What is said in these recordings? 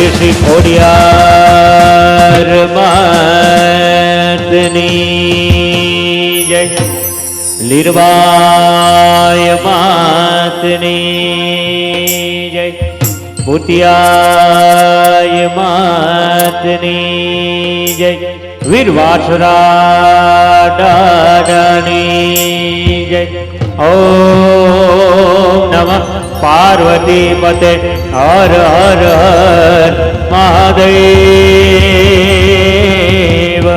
બોલે શ્રી ખોડિયાર માતની જય, લીરબાય માતની જય, ભૂતિયાય માતની જય, વીર વાસરા દાદાની જય. ઓમ નમઃ પાર્વતી પતે હર હર હર મહાદેવ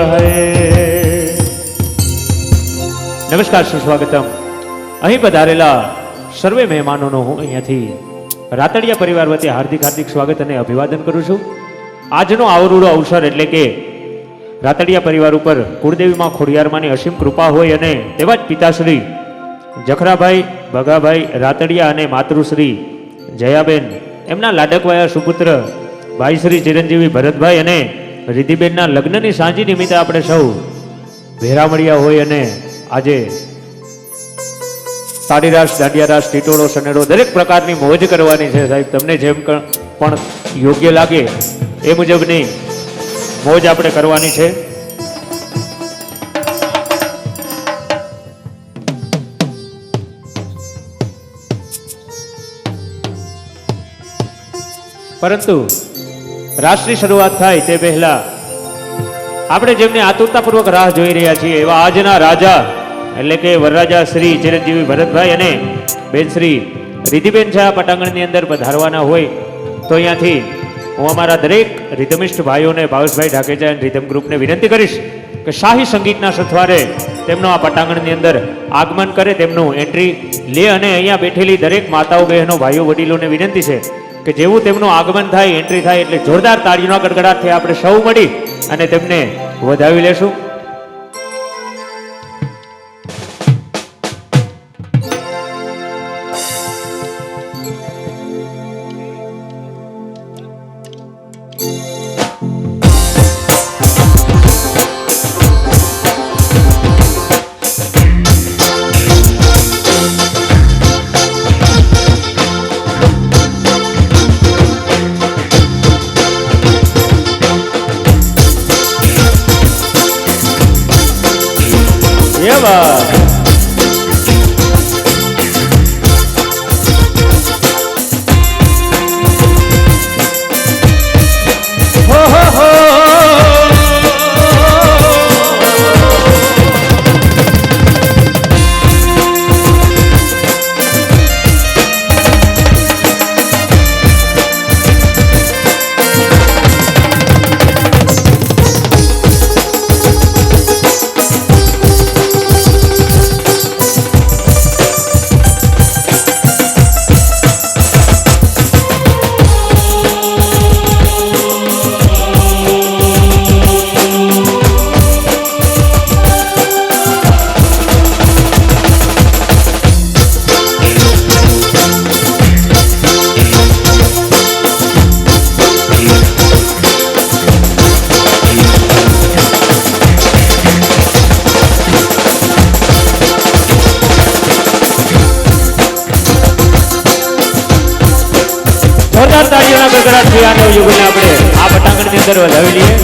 હર. નમસ્કાર, સુસ્વાગતમ. અહીં પધારેલા સર્વે મહેમાનોનો હું અહીંયાથી રાતડિયા પરિવાર વતી હાર્દિક સ્વાગત અને અભિવાદન કરું છું. આજનો આવરૂડો અવસર એટલે કે રાતડિયા પરિવાર ઉપર કુળદેવીમાં ખોડિયારમાંની અસીમ કૃપા હોય અને તેવા જ પિતાશ્રી જખરાભાઈ ભગાભાઈ રાતડિયા અને માતૃશ્રી જયાબેન એમના લાડકવાયા સુપુત્ર ભાઈ શ્રી ચિરંજીવી ભરતભાઈ અને રિધિબેનના લગ્નની સાંજી નિમિત્તે આપણે સૌ ભેરા મળ્યા હોય અને આજે તાળીરાસ, દાંડિયારાસ, ટીટોળો, સનેડો દરેક પ્રકારની મોજ કરવાની છે. સાહેબ, તમને જેમ પણ યોગ્ય લાગે એ મુજબની મોજ આપણે કરવાની છે. પરંતુ રાસની શરૂઆત થાય તે પહેલા આપણે જેમને આતુરતાપૂર્વક રાહ જોઈ રહ્યા છીએ એવા આજના રાજા એટલે કે વરરાજા શ્રી ચિરંજીવી ભરતભાઈ અને બેન શ્રી રિધિબેન છે આ પટાંગણની અંદર પધારવાના હોય તો અહીંયાથી હું અમારા દરેક રિધમિસ્ટ ભાઈઓને ભાવેશભાઈ ઢાકેચા અને રિધમ ગ્રુપને વિનંતી કરીશ કે શાહી સંગીતના સથવારે તેમનો આ પટાંગણની અંદર આગમન કરે, તેમનું એન્ટ્રી લે અને અહીંયા બેઠેલી દરેક માતાઓ, બહેનો, ભાઈઓ, વડીલોને વિનંતી છે કે જેવું તેમનું આગમન થાય, એન્ટ્રી થાય એટલે જોરદાર તાળીઓના ગડગડાટથી આપણે સૌ મળી અને તેમને વધાવી લેશું. તાળીઓના ગડગડાટથી આ નવયુગને આપણે આ પટાંગણની અંદર વધાવી લઈએ.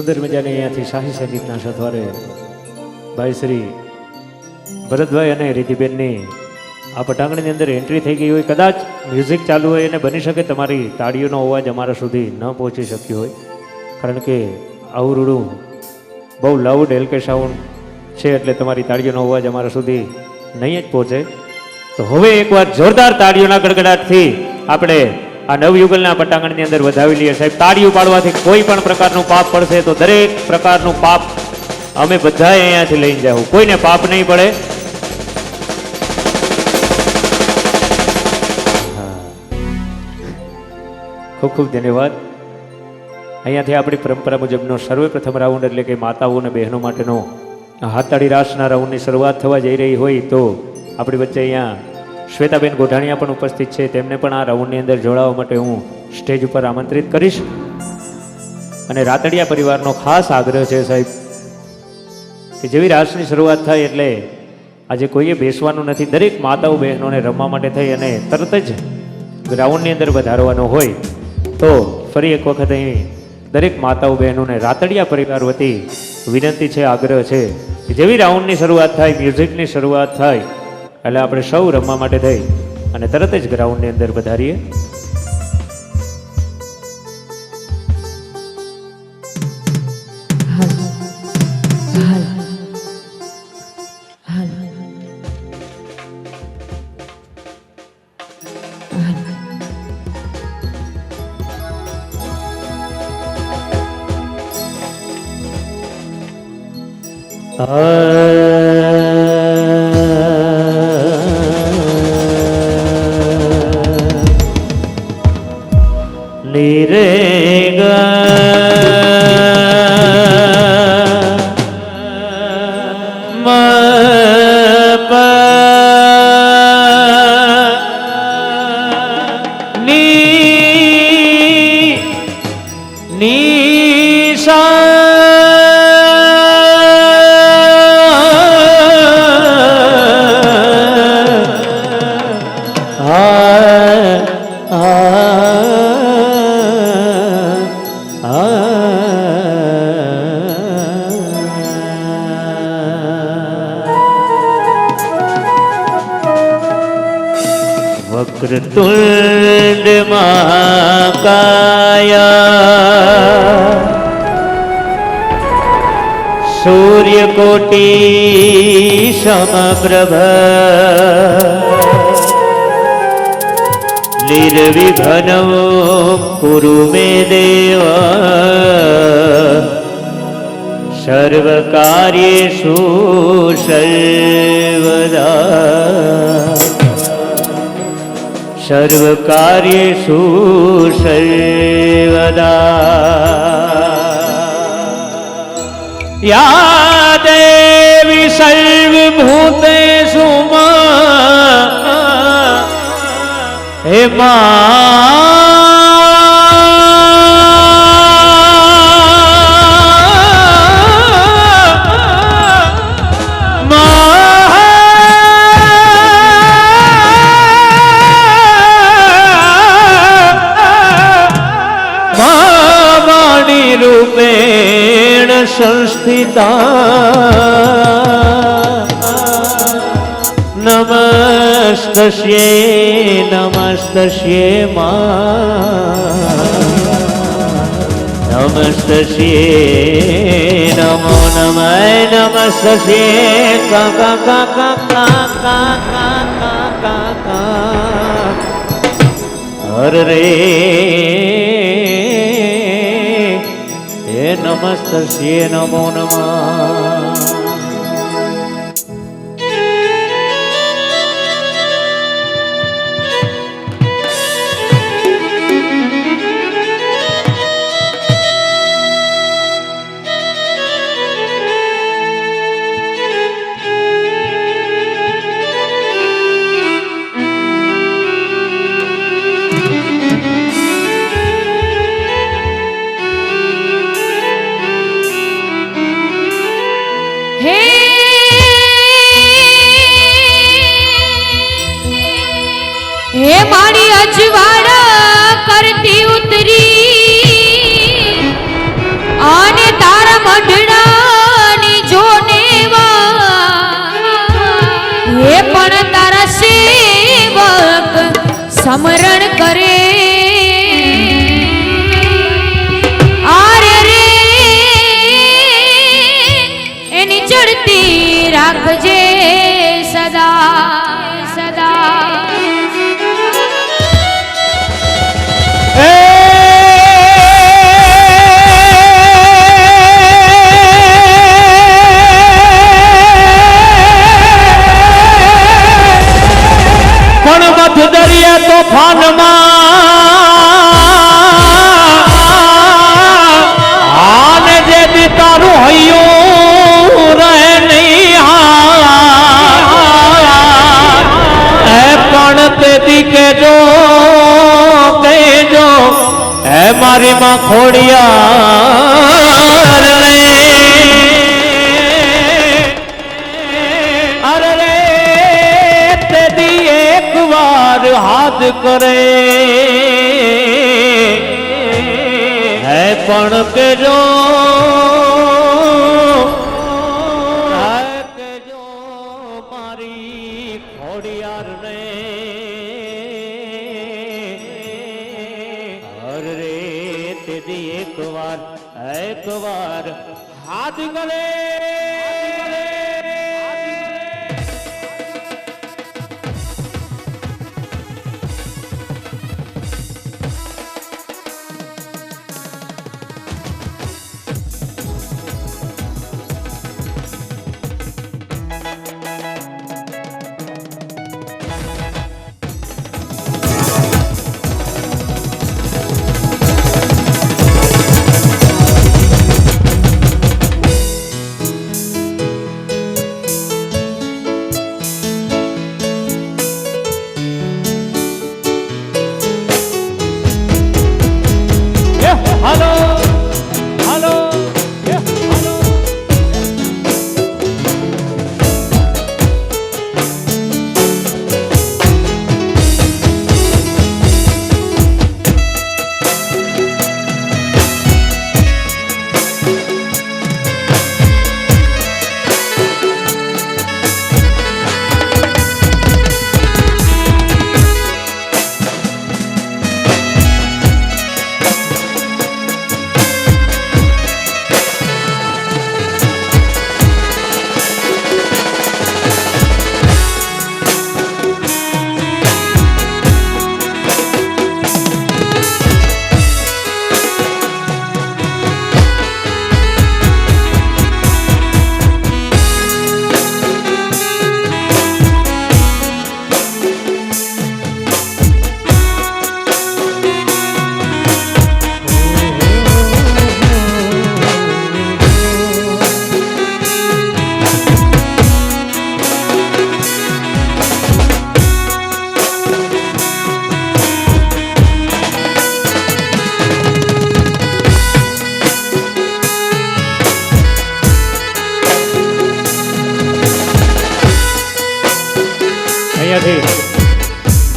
સુંદર મજાની અહીંયાથી શાહી સંગીતના સથવારે ભાઈ શ્રી ભરતભાઈ અને રિધિબેનની આ પટાંગણની અંદર એન્ટ્રી થઈ ગઈ હોય. કદાચ મ્યુઝિક ચાલુ હોય અને બની શકે તમારી તાળીઓનો અવાજ અમારા સુધી ન પહોંચી શક્યો હોય, કારણ કે આવરૂડું બહુ લાઉડ એલકે સાઉન્ડ છે, એટલે તમારી તાળીઓનો અવાજ અમારા સુધી નહીં જ પહોંચે. તો હવે એકવાર જોરદાર તાળીઓના ગડગડાટથી આપણે આ નવયુગલના પટાંગણની અંદર વધાવી લઈએ. સાહેબ, તાળીઓ પાડવાથી કોઈ પણ પ્રકારનું પાપ પડશે તો દરેક પ્રકારનું પાપ અમે બધાએ અહીંયાથી લઈને જાવ, કોઈને પાપ નહીં પડે. ખૂબ ખૂબ ધન્યવાદ. અહીંયાથી આપણી પરંપરા મુજબનો સર્વે પ્રથમ રાઉન્ડ એટલે કે માતાઓ અને બહેનો માટેનો હાથતાળી રાસના રાઉન્ડની શરૂઆત થવા જઈ રહી હોય, તો આપણી વચ્ચે અહીંયા શ્વેતાબેન ગોઢાણીયા પણ ઉપસ્થિત છે. તેમને પણ આ રાઉન્ડની અંદર જોડાવા માટે હું સ્ટેજ ઉપર આમંત્રિત કરીશ. અને રાતડિયા પરિવારનો ખાસ આગ્રહ છે સાહેબ કે જેવી રાસની શરૂઆત થાય એટલે આજે કોઈએ બેસવાનું નથી, દરેક માતાઓ બહેનોને રમવા માટે થઈ અને તરત જ ગ્રાઉન્ડની અંદર વધારવાનો હોય. તો ફરી એક વખત અહીં દરેક માતાઓ બહેનોને રાતડિયા પરિવાર વતી વિનંતી છે, આગ્રહ છે કે જેવી રાઉન્ડની શરૂઆત થાય, મ્યુઝિકની શરૂઆત થાય એટલે આપણે સૌ રમવા માટે થઈ અને તરત જ ગ્રાઉન્ડની અંદર વધારીએ. વક્રતુંડ મહાકાયા સૂર્યકોટી સમપ્રભ નિર્વિઘ્નં કુરુ મે દેવ સર્વકાર્યેષુ સર્વદા સર્વકાર્યેષુ સર્વદા. યા દેવી સર્વભૂતેષુ હે રૂપેણ સંસ્થિતા નમસ્તસ્યે નમસ્તસ્યે નમસ્તસ્યે નમો નમઃ નમસ્તસ્યે કા કા કા કા કા કા કા કા હર રે નમસ્તસ્યે નમો નમઃ. હે મારી અજવાળ કરતી ઉતરી અને તારા સમરણ કરે આરે રે એની ચડતી રાખજે સદા સદા દરિયા તોફાનમાં આને જે દી તારું હૈયું રહે નહીં એ પણ તેથી કેજો એ મારી માં ખોડિયાર રે અરે રે તેથી એક વાર હાથ કરે હે પણ કેજો મારી ખોડિયાર ને અરે રે તેથી એક વાર હાથ કરે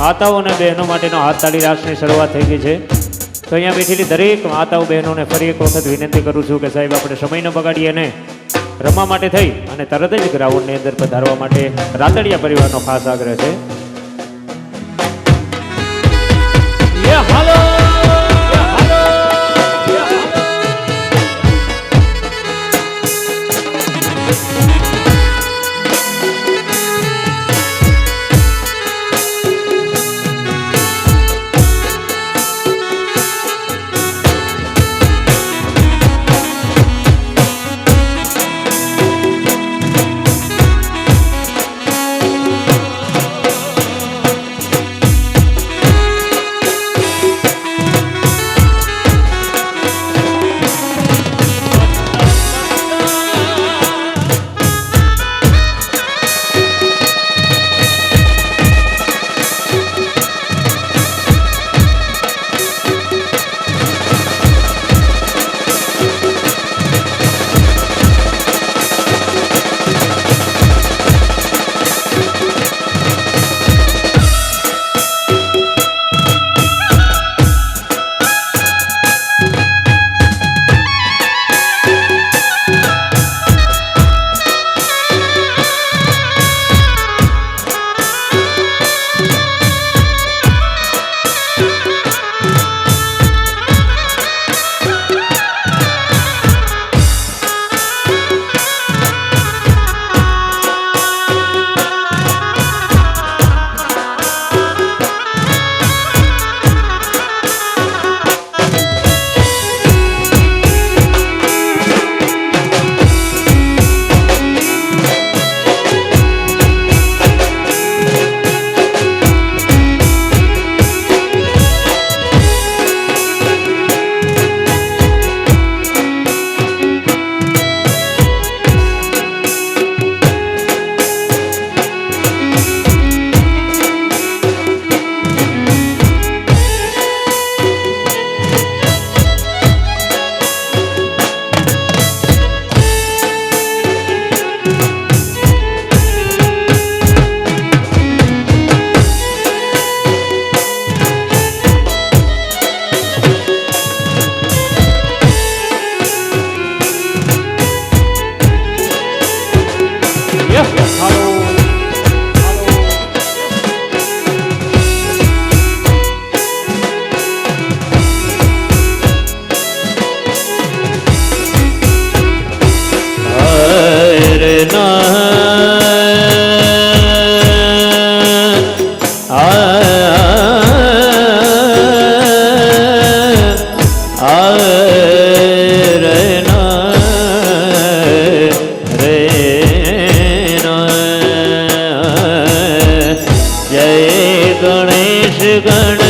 માતાઓ અને બહેનો માટેનો હાથ તાળી રાસની શરૂઆત થઈ ગઈ છે તો અહીંયા બેઠેલી દરેક માતાઓ બહેનોને ફરી એક વખત વિનંતી કરું છું કે સાહેબ આપણે સમય ન બગાડીએ અને રમવા માટે થઈ અને તરત જ ગ્રાઉન્ડની અંદર પધારવા માટે રાતડિયા પરિવારનો ખાસ આગ્રહ છે. હાલો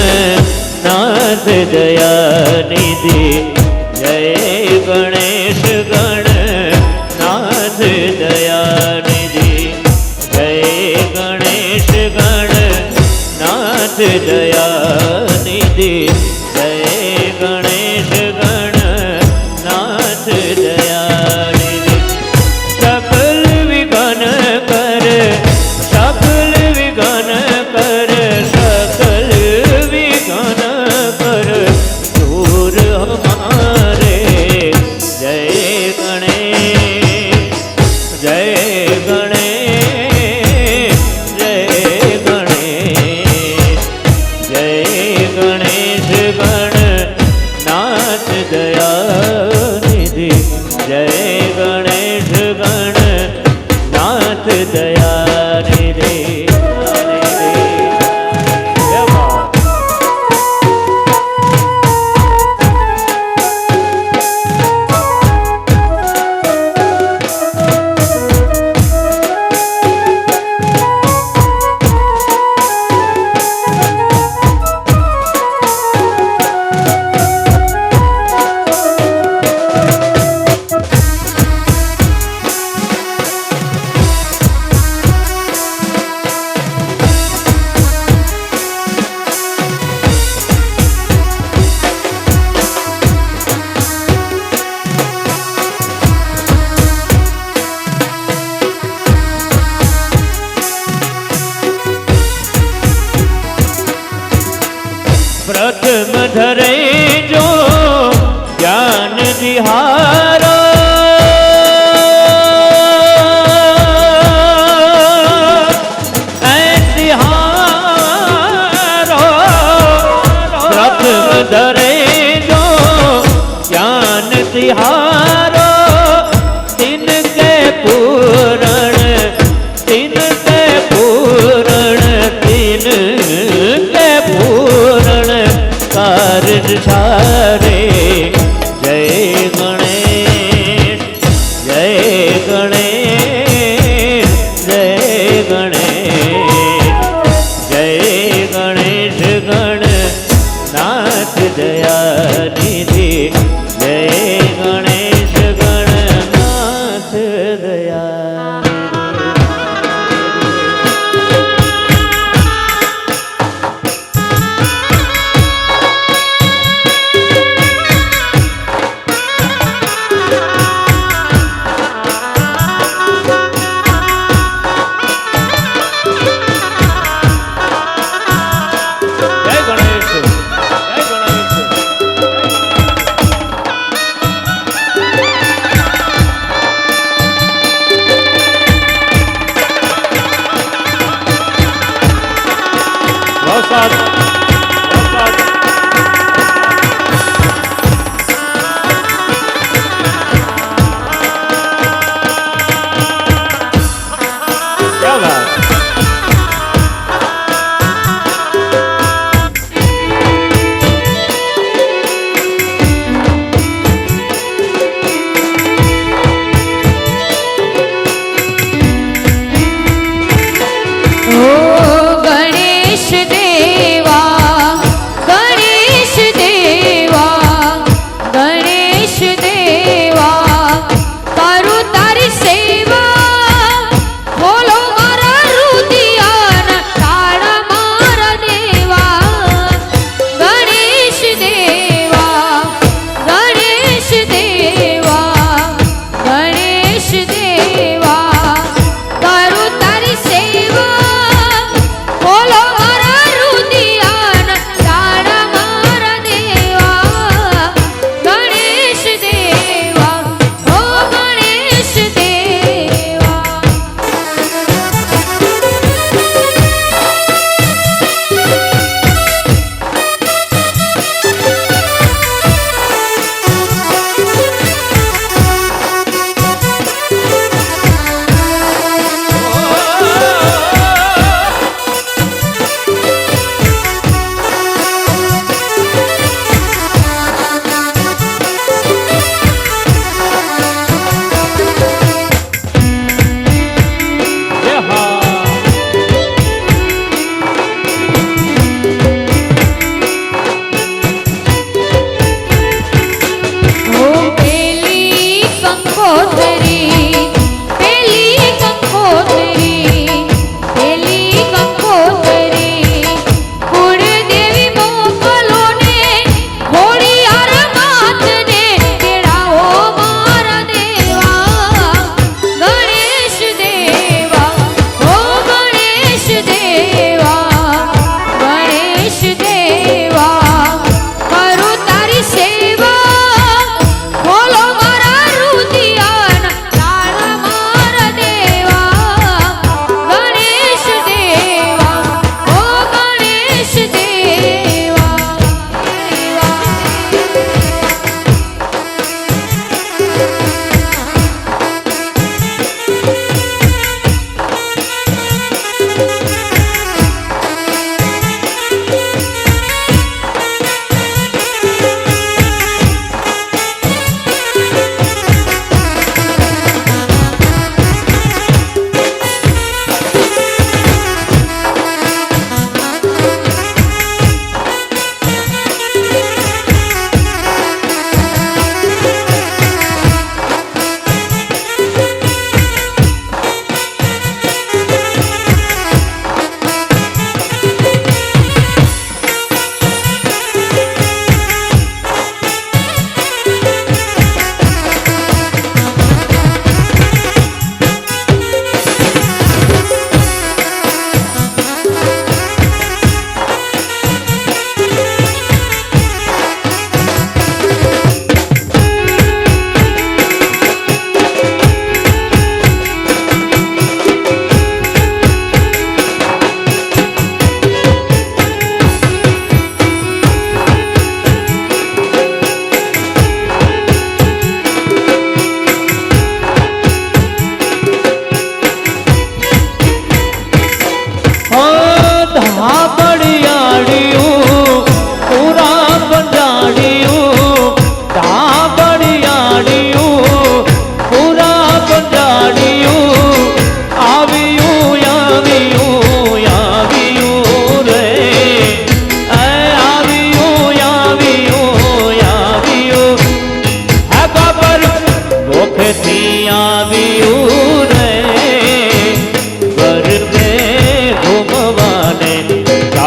ગણનાથ દયાનિધિ જય ગણેશ ગણનાથ દયાનિધિ જય ગણેશ ગણનાથ દયાનિધિ જય ગણેશ ગણનાથ દયાનિધિ સકલ વિઘ્ન કર સકલ વિઘ્ન કર સકલ વિઘ્ન કર દૂર હમારે જય ગણેશ જય ગણેશ જય ગણેશ જય ગણેશ ગણનાથ દયાનિધિ જય ગણેશ ગણનાથ દયાનિધિ પ્રથમ ધરે જો જ્ઞાન દિહારો દિહારો પ્રથમ ધરે જો જ્ઞાન દિહારો દિન કે પૂરણ દિન કે પૂરણ દિન કે પૂરણ કારજ સારે જય ગણેશ જય ગણેશ જય ગણેશ જય ગણેશ ગણનાથ દયાનિધિ જય ગણેશ ગણનાથ દયાનિધિ ઓ ગણેશ દેવા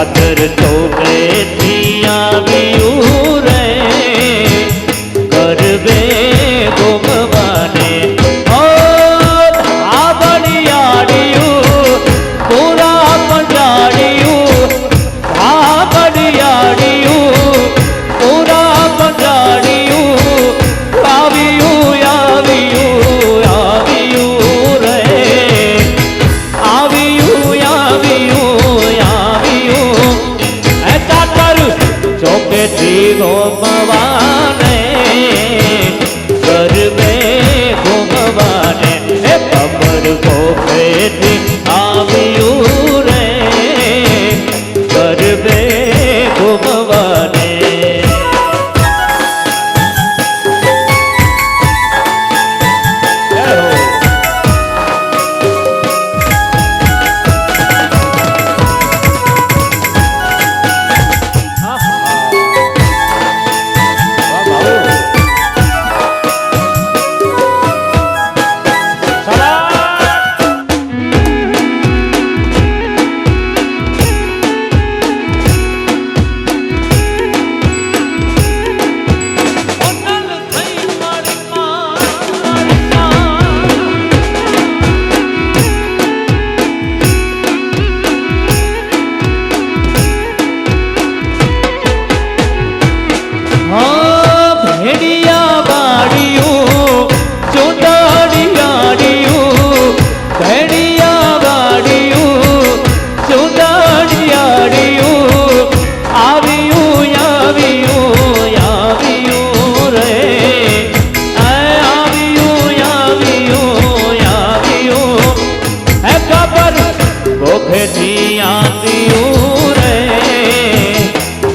ચાદર ચોકેથી આવ્યું રે ગરબે ઘૂમવાને ઓ આ બળિયાડિયું પૂરા પંજાડિયું આ બળિયાડિયું પૂરા પંજાડિયું આવ્યું આવ્યું આવ્યું રે આવ્યું આવ્યું આવ્યું એ ચાકર ચોકેથી ઘૂમવાને ગરબે ઘૂમવાને એ કમર ચોકેથી આવ્યું રે ગરબે ઘૂમવાને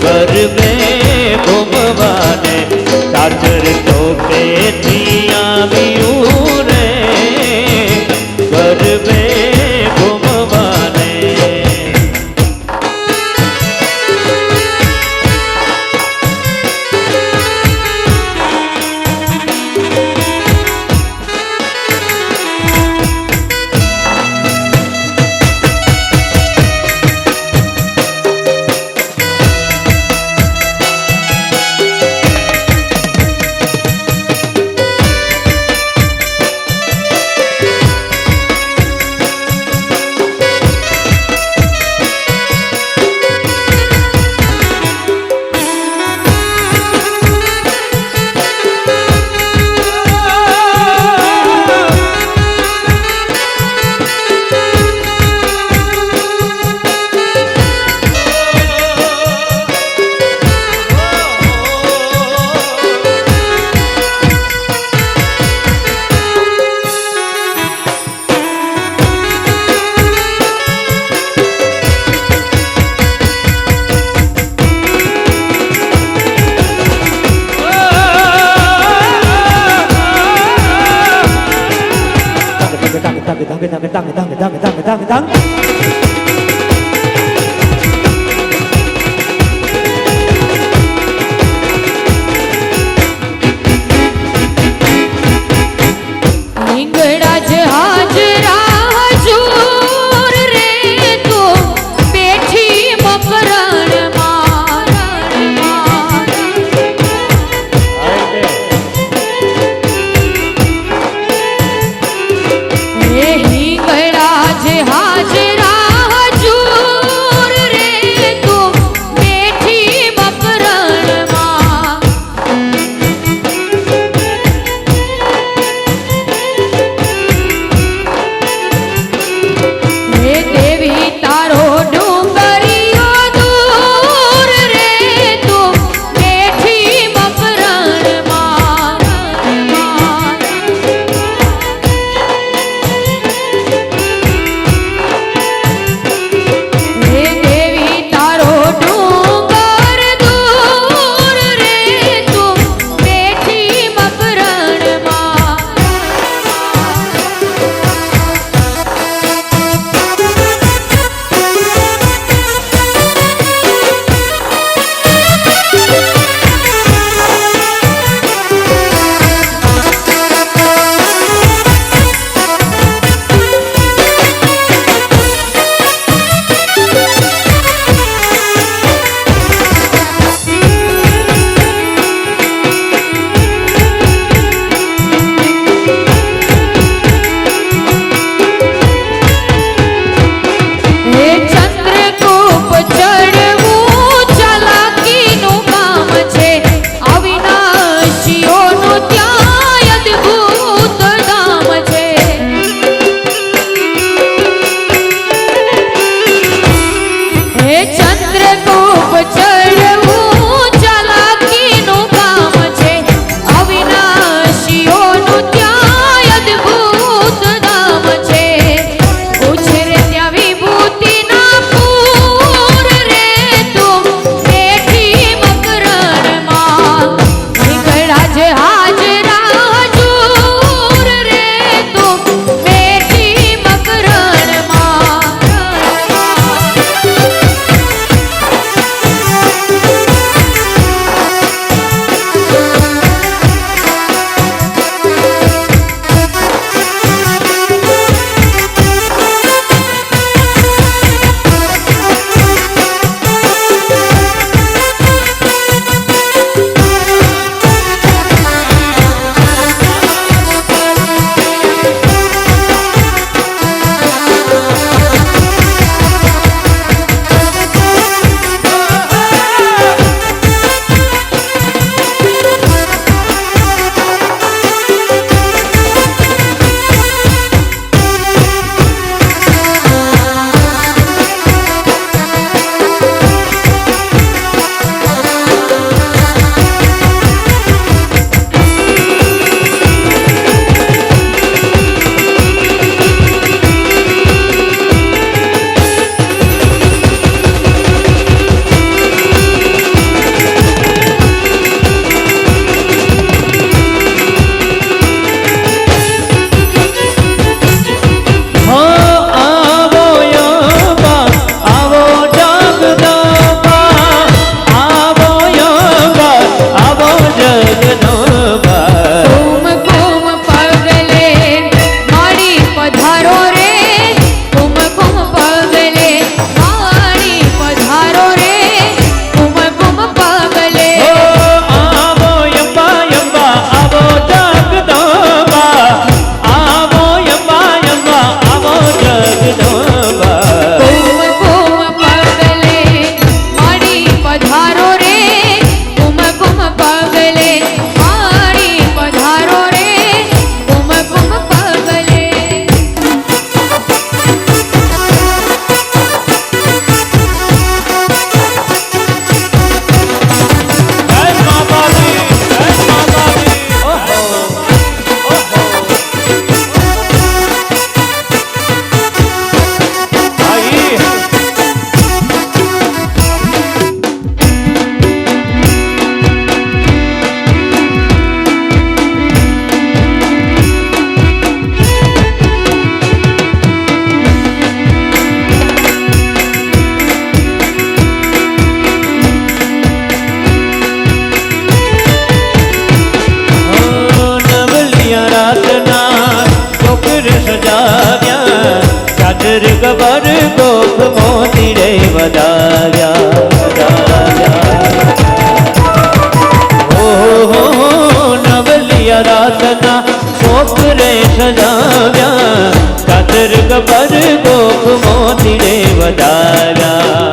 ગરબે ઘૂમવાને ચાદર ચોકેથી આવ્યું રે ગરબે ઘૂમવાને હિંગળાજ હાજરા હજૂર રે તો બેઠી મકરણમાં હે હિંગળાજ હાજરા ચંદ્રગુપ્ત ચડવું ચાલાકીનું કામ છે. અવિનાશીઓનું ત્યાં અદ્ભુત નામ છે. ઉછરે ત્યાં વિભૂતિના પૂર રે તું બેઠી મકરણમાં. નીકળ્યા જ હાજરા હજૂર રે તું બેઠી મકરણમાં. ગબર ગોપ મોતી રે વધાવ્યા. ઓહો નવલિયા રાતના શોક રે સજાવ્યા. કાતર ગબર ગોપ મોતી રે વધાવ્યા.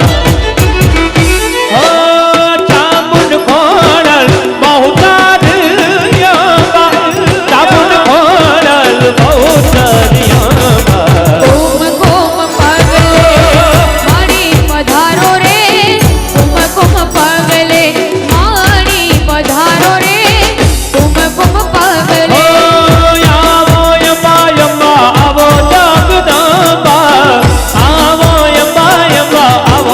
આવો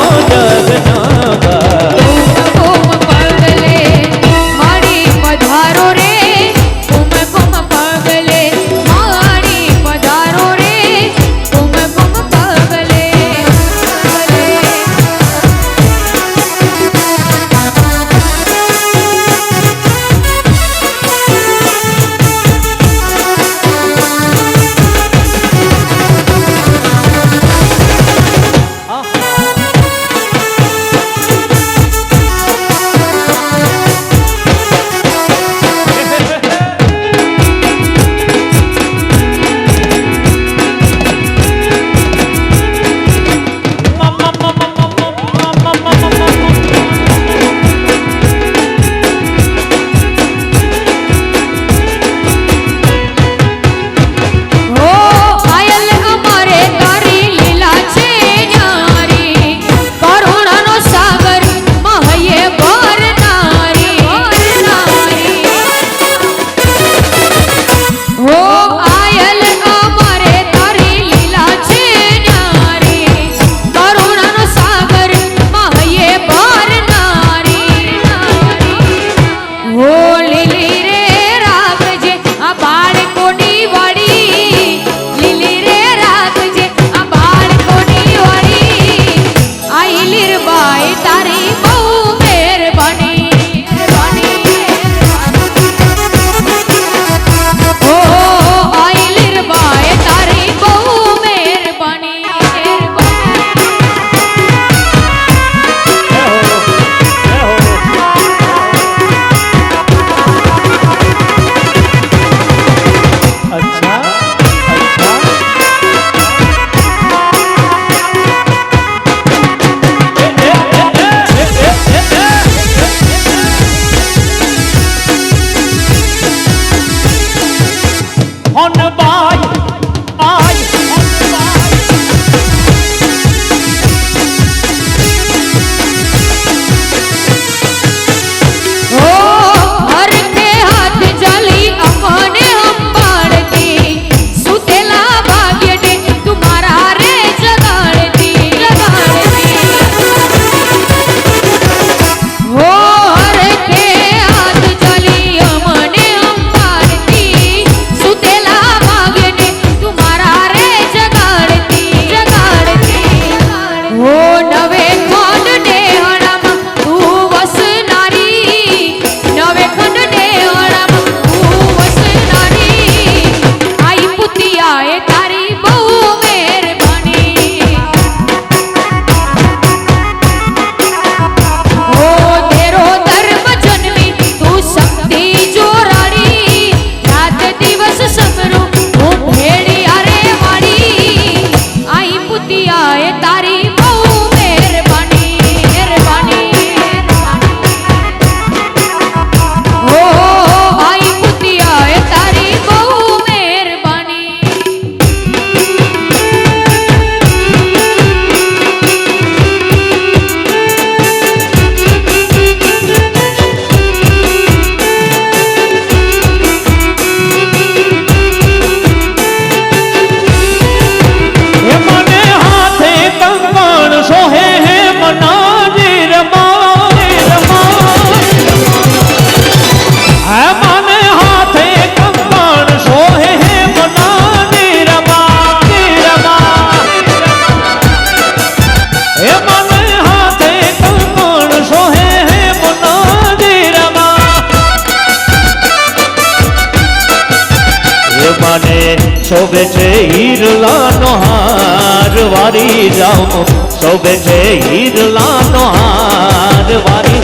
શોભે છે હીરલાનો હાર વારી જાઉં શોભે છે હીરલાનો હાર વારી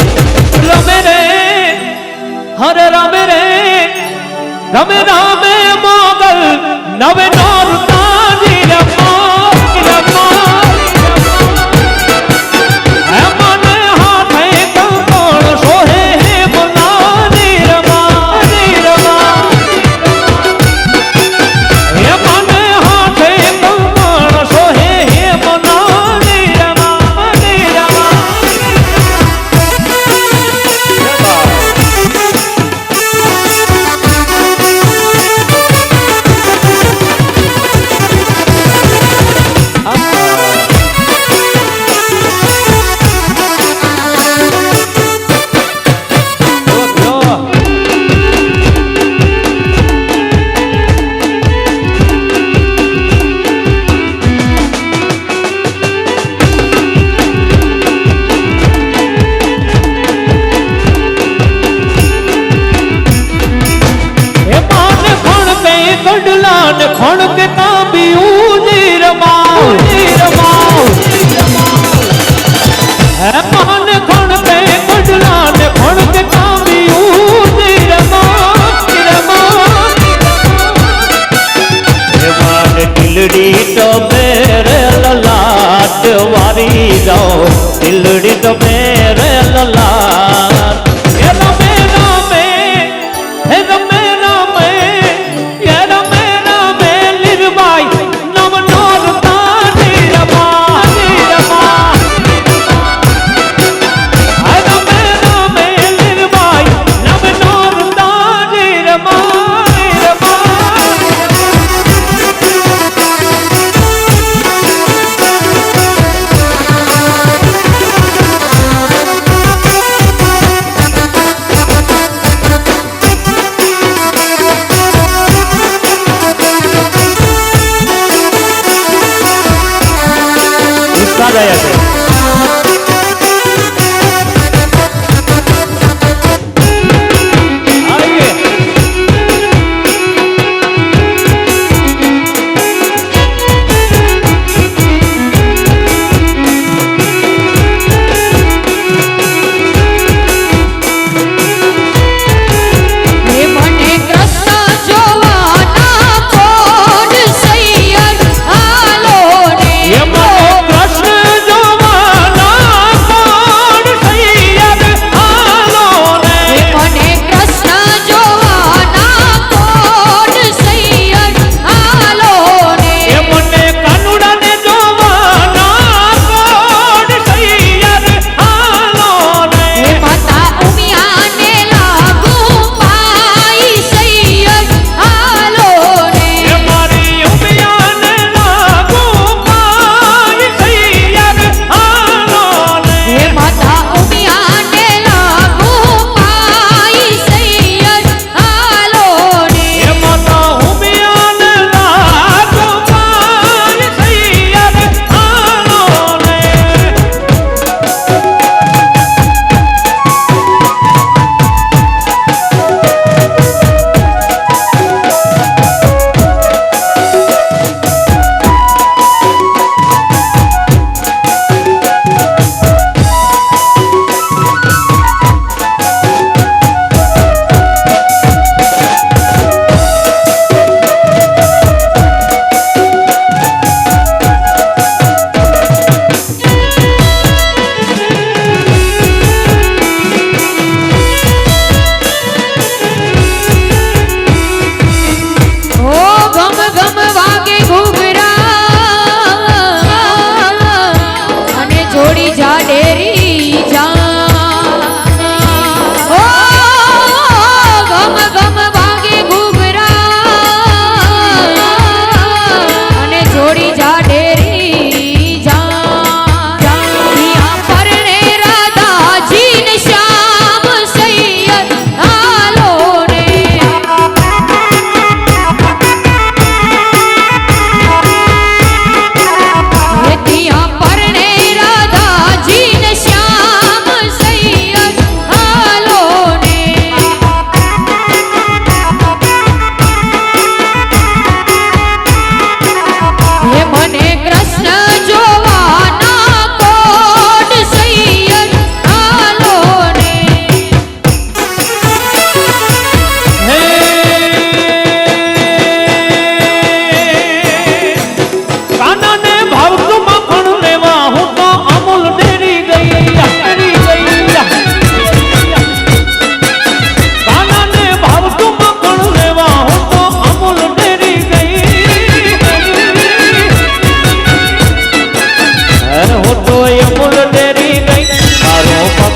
રમે રે હરે રમે રે રમે રામે મોગલ નવે નોરતાની રમો રમો હે મને હાથે કંકોળ સોહે હે બોલાની રમાની રમા હે મને હાથે કંકોળ સોહે હે બોલાની રમાની રમા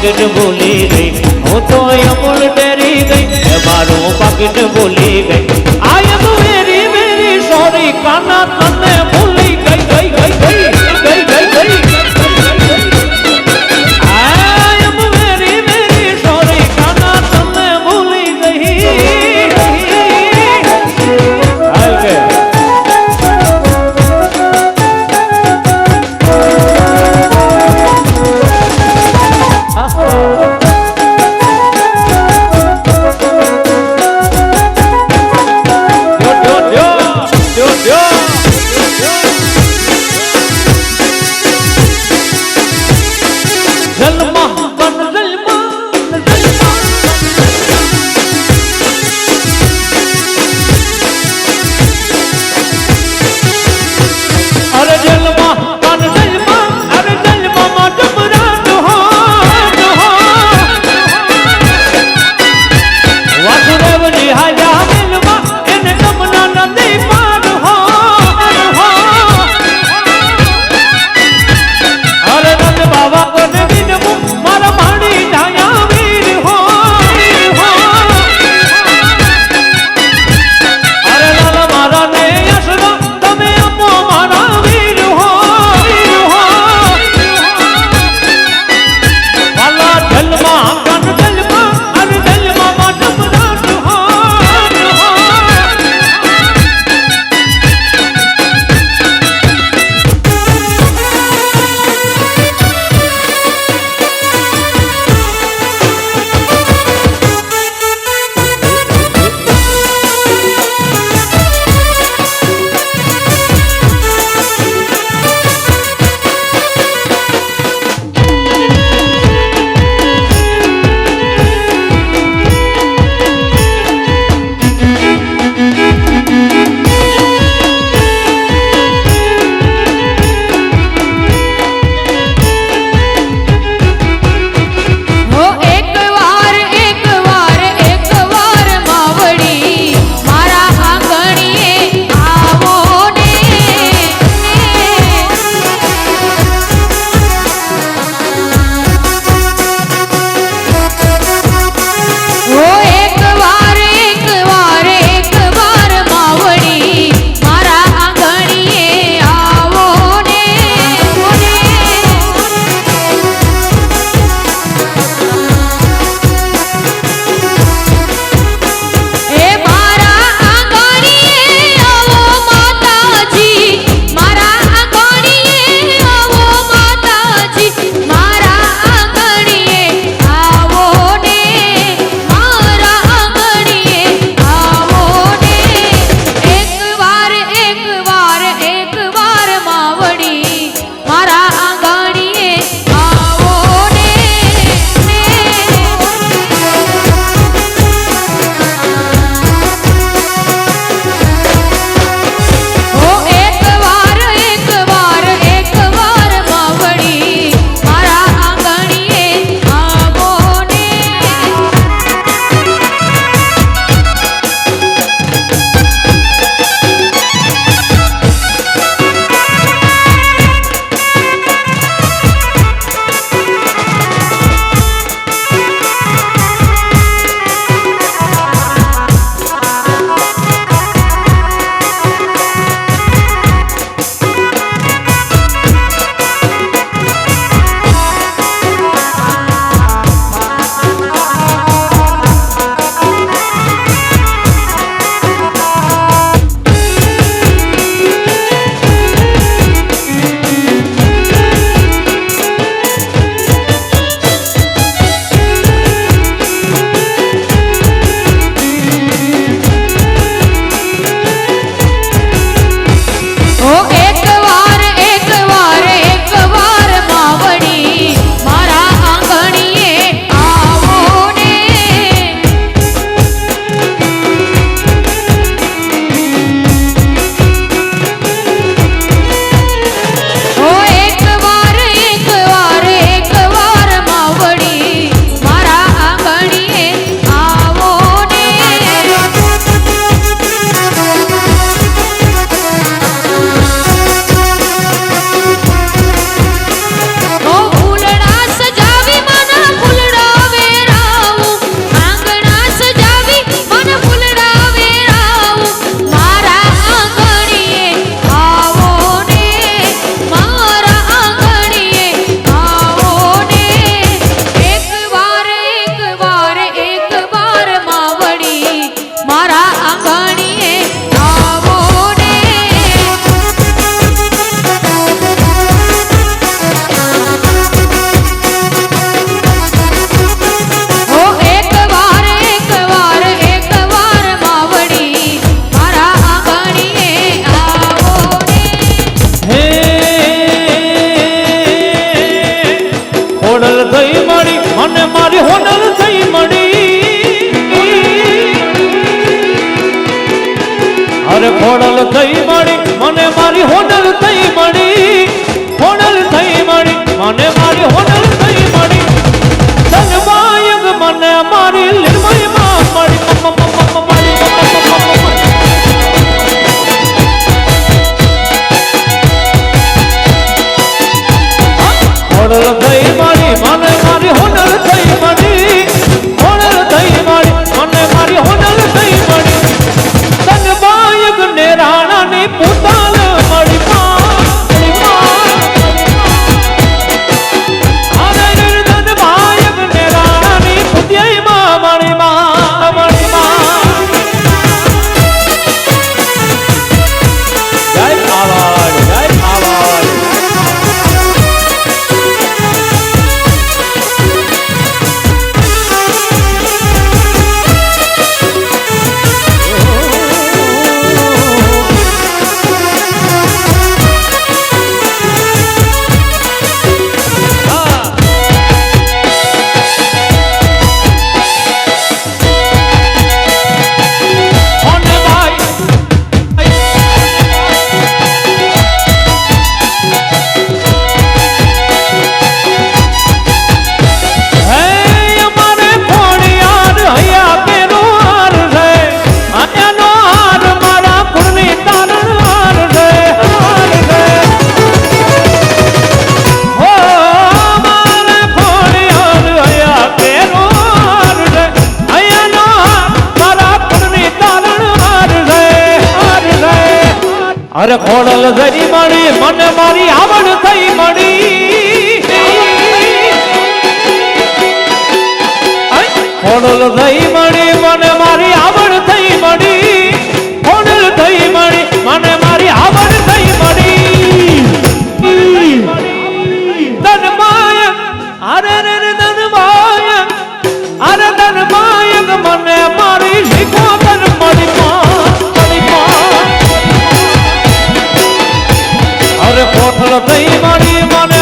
પાકીટ ભૂલી ગઈ હું તો અમૂલ ડેરી ગઈ એ મારું પાકીટ ભૂલી ગઈ આય તો વેરી વેરી સોરી કાના તને ભૂલી ગઈ ગઈ ગઈ ગઈ ગઈ ગઈ ગઈ આય એમ વેરી વેરી સોરી કાના તને ભૂલી ગઈ હાલ કે દ્યો દ્યો દ્યો દ્યો દ્યો અરે ખોડલ જરી મળી મને મારી આવડ થઈ મળી ખોડલ થઈ મળી મને મારી આવડ થઈ મળી ખોડલ થઈ મળી મને મારી આવડ થઈ મળી ધનમાય અરે રે રે ધનમાય અરે ધનમાય મને મારી શીખોતર મળી અરે કોઠલ થઈ મળી મને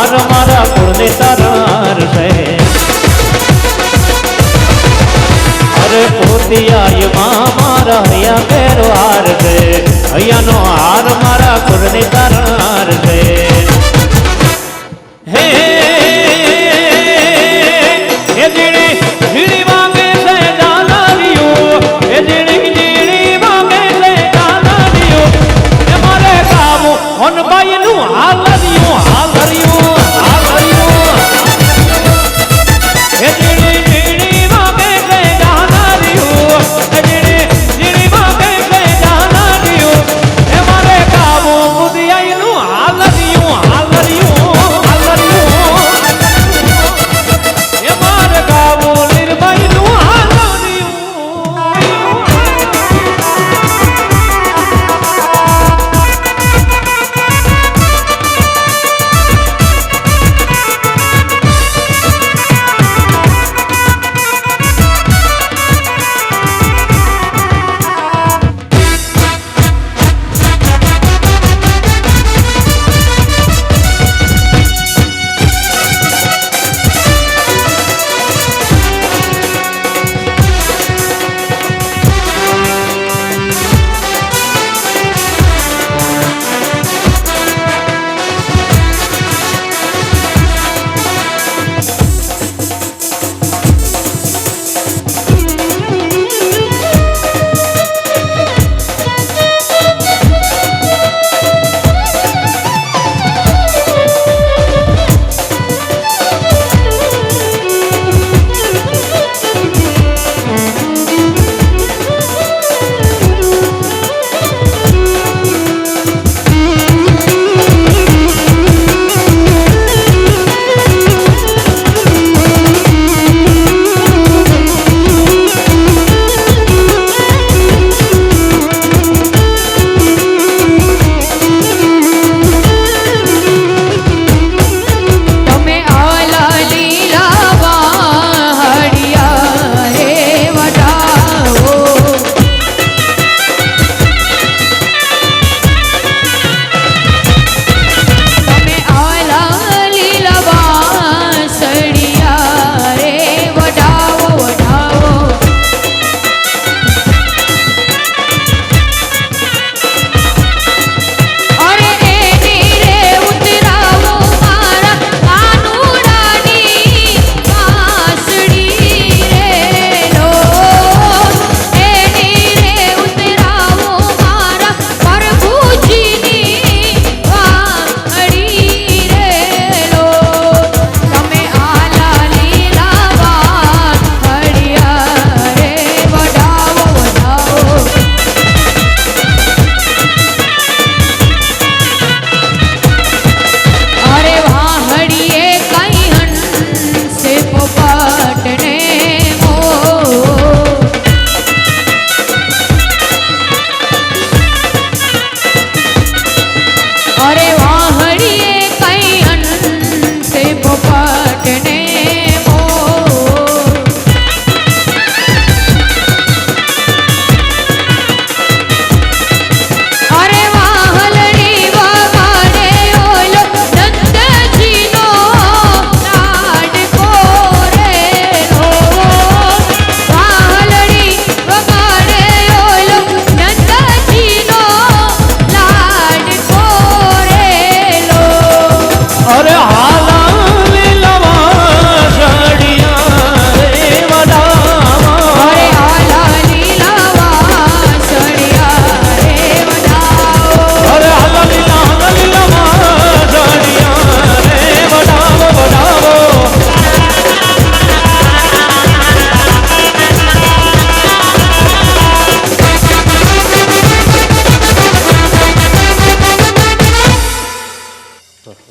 હાર મારા કુળને તારાર છે અરે પોતિયામાં મારા હૈયા કેરો હાર છે હૈયાનો હાર મારા કુળને તારાર છે હે એ જીણી માંગે છે જાનારીઓ એ જીણી માંગે છે જાનારીઓ એ મારે કામ હોનબાઈ નું હાલરિયું એ જીણી માંગે છે જાનારીઓ એ જીણી માંગે છે જાનારીઓ એ મારે કામ મુદિયાઈ નું હાલરિયું એ મારે કામ લીરબાઈ નું હાલરિયું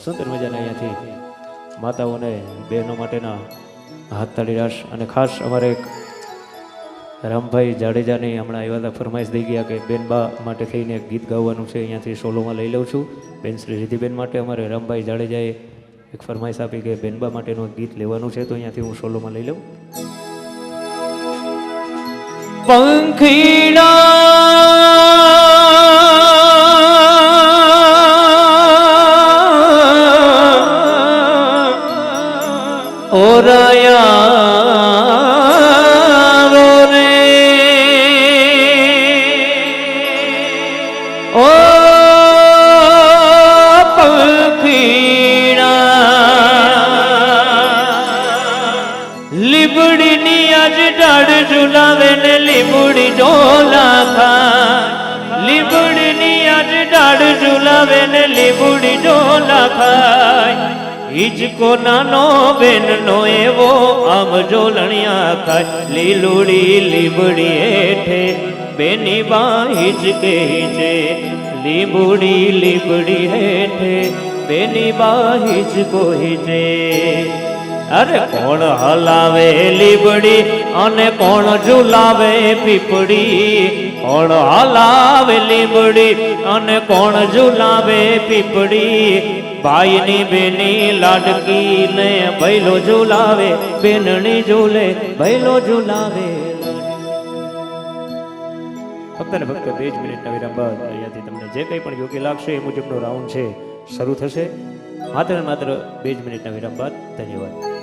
સુંદર મજાના અહીંયાથી માતાઓને બહેનો માટેના હાથતાળી રાસ અને ખાસ અમારે એક રામભાઈ જાડેજાની હમણાં એવા હતા ફરમાઈશ દઈ ગયા કે બેનબા માટે થઈને એક ગીત ગાવાનું છે, અહીંયાથી સોલોમાં લઈ લઉં છું. બેન શ્રી રિધિબેન માટે અમારે રામભાઈ જાડેજાએ એક ફરમાઈશ આપી કે બેનબા માટેનું ગીત લેવાનું છે, તો અહીંયાથી હું સોલોમાં લઈ લઉં. પંખીડા ઓરાયા રે ઓ લીબડીની આજ ડાળ ઝુલાવે ને લીબડી ઝોલા ખાય લીબડીની આજ ડાળ ઝુલાવે ને લીબડી ઝોલા ખાય હિજકો નાનો બેનનો એવો આમ ઝોલણિયા ખાય લીલુડી લીબડી હેઠે બેની બા હિજકે હિજે લીબડી લીબડી હેઠે બેની બા હિજકો હિજે અરે કોણ હલાવે લીબડી અને કોણ ઝુલાવે પીપળી કોણ હલાવે લીબડી અને કોણ ઝુલાવે પીપળી ભાઈની બેની લાડકી ને ભૈલો ઝુલાવે બેનની ઝૂલે ભૈલો ઝુલાવે ફક્ત ને ફક્ત 2 જ મિનિટના વિરામ બાદ અહીંયાથી તમને જે કંઈ પણ યોગ્ય લાગશે એ મુજબનો રાઉન્ડ છે શરૂ થશે માત્ર ને માત્ર 2 જ મિનિટના વિરામ બાદ ધન્યવાદ